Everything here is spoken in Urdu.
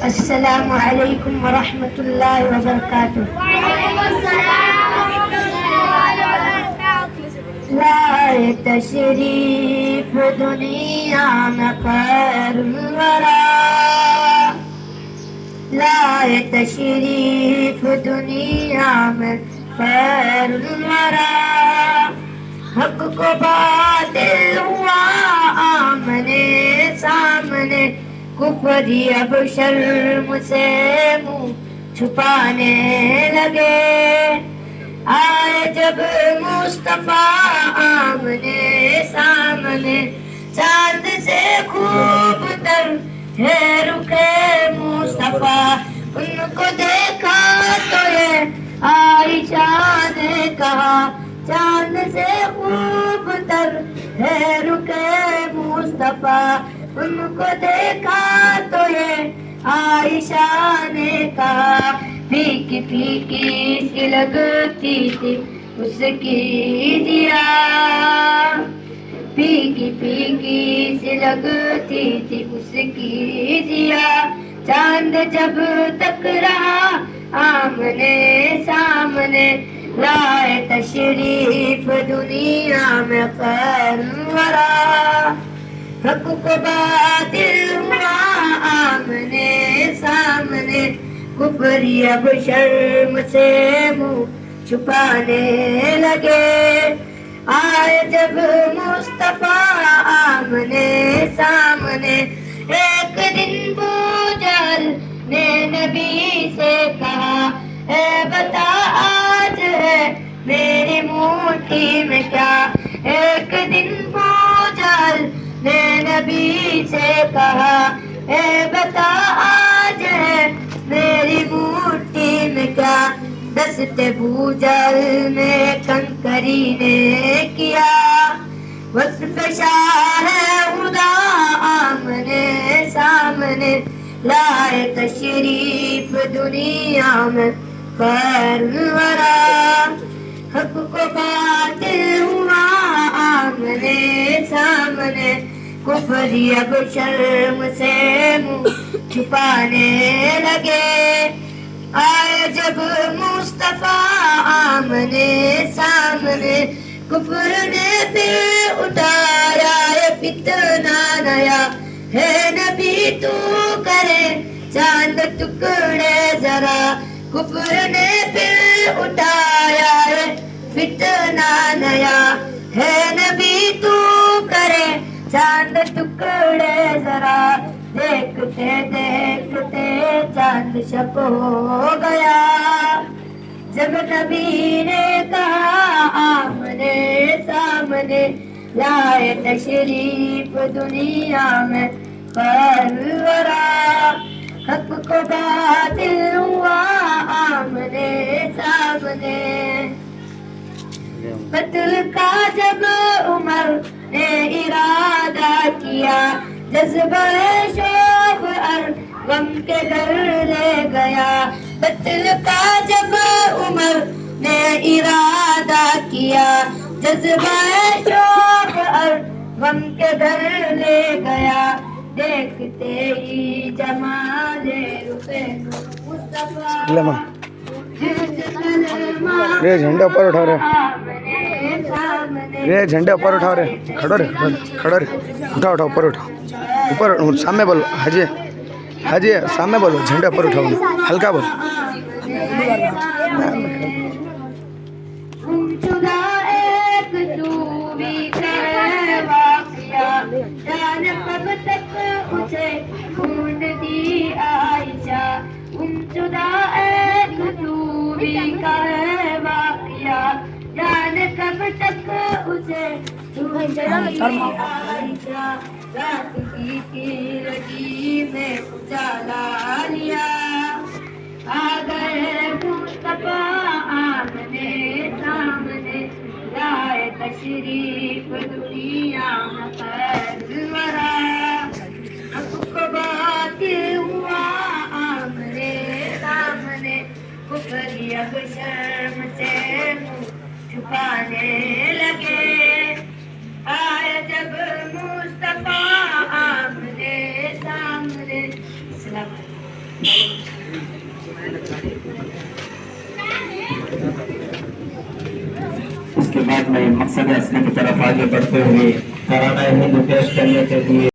السلام علیکم ورحمۃ اللہ وبرکاتہ. لائے تشریف دنیا میں خیر الورا، لائے تشریف دنیا میں خیر الورا. حق کو باطل ہوا آمنے سامنے، کفر اب شرم سے منہ چھپانے لگے. آئے جب مصطفیٰ آمنے سامنے، چاند سے خوب تر ہے رخے مصطفیٰ. ان کو دیکھا تو یہ عائشہ نے کہا، چاند سے خوب تر ہے رخے مصطفیٰ. ان کو دیکھا تو یہ عائشہ نے کہا، پھیکی پھیکی سی لگتی تھی اس کی ضیا، پھیکی پھیکی سی لگتی تھی اس کی ضیا. چاند جب تک رہا آمنے سامنے، لائے تشریف دنیا میں خیر الورا. حق کو باطل ہوا آمنے سامنے، کفر اب شرم سے منہ چھپانے لگے. آئے جب مصطفیٰ آمنے سامنے، ایک دن بوجھل نے نبی سے کہا، اے بتا آج ہے میری مٹھی میں کیا. ایک دن بوجھل نے نبی سے کہا، اے بتا آج ہے میری مٹھی میں کیا. دست بوجھل میں کنکری نے کیا، وصف شاہ خدا آمنے سامنے، لائے تشریف دنیا میں خیر الورا. حق کو باطل ہوا آمنے سامنے، کفر اب شرم سے منہ چھپانے لگے. آئے جب مصطفیٰ آمنے سامنے، کفر نے پھر اٹھایا یہ فتنہ نیا. ہے نبی تو کرے چاند ٹکڑے ذرا، کفر نے پھر اٹھایا یہ فتنہ نیا. ہے نبی تو کرے چاند ٹکڑے ذرا، دیکھتے دیکھتے چاند شب ہو گیا. جب نبی نے کہا آمنے سامنے، لائے تشریف دنیا میں خیر الورا. حق کو باطل ہوا آمنے سامنے. قتل کا جب عمر نے ارادہ کیا، جذبہ شوق اور غم کے گھر لے گیا. قتل کا جب عمر نے ارادہ کیا، جذبہ شوق اور غم کے گھر لے گیا. دیکھتے ہی جمال رخ مصطفیٰ، رے جھنڈا اوپر اٹھا رے جھنڈا اوپر اٹھا رے کھڑو رے کھڑو رے اٹھا اٹھا اوپر اٹھا اوپر سامنے بولو حاجی حاجی سامنے بولو جھنڈا اوپر اٹھاؤ ہلکا بولو. جان کب تک اسے ڈھونڈتی عائشہ، گمشدہ ایک دوری کا ہے واقعہ. جان کب تک اسے ڈھونڈتی عائشہ، رات کی تیرگی میں اجالا لیا. آ گئے مصطفیٰ آمنے سامنے، لائے تشریف دنیا میں خیر الورا. حق کو باطل ہوا آمنے سامنے، کفر اب شرم سے منہ چھپانے لگے. آئے جب مصطفیٰ آمنے اس کے بعد میں مقصد اصلی کی طرف آگے بڑھتے ہوئے ترانہ ہند پیش کرنے کے لیے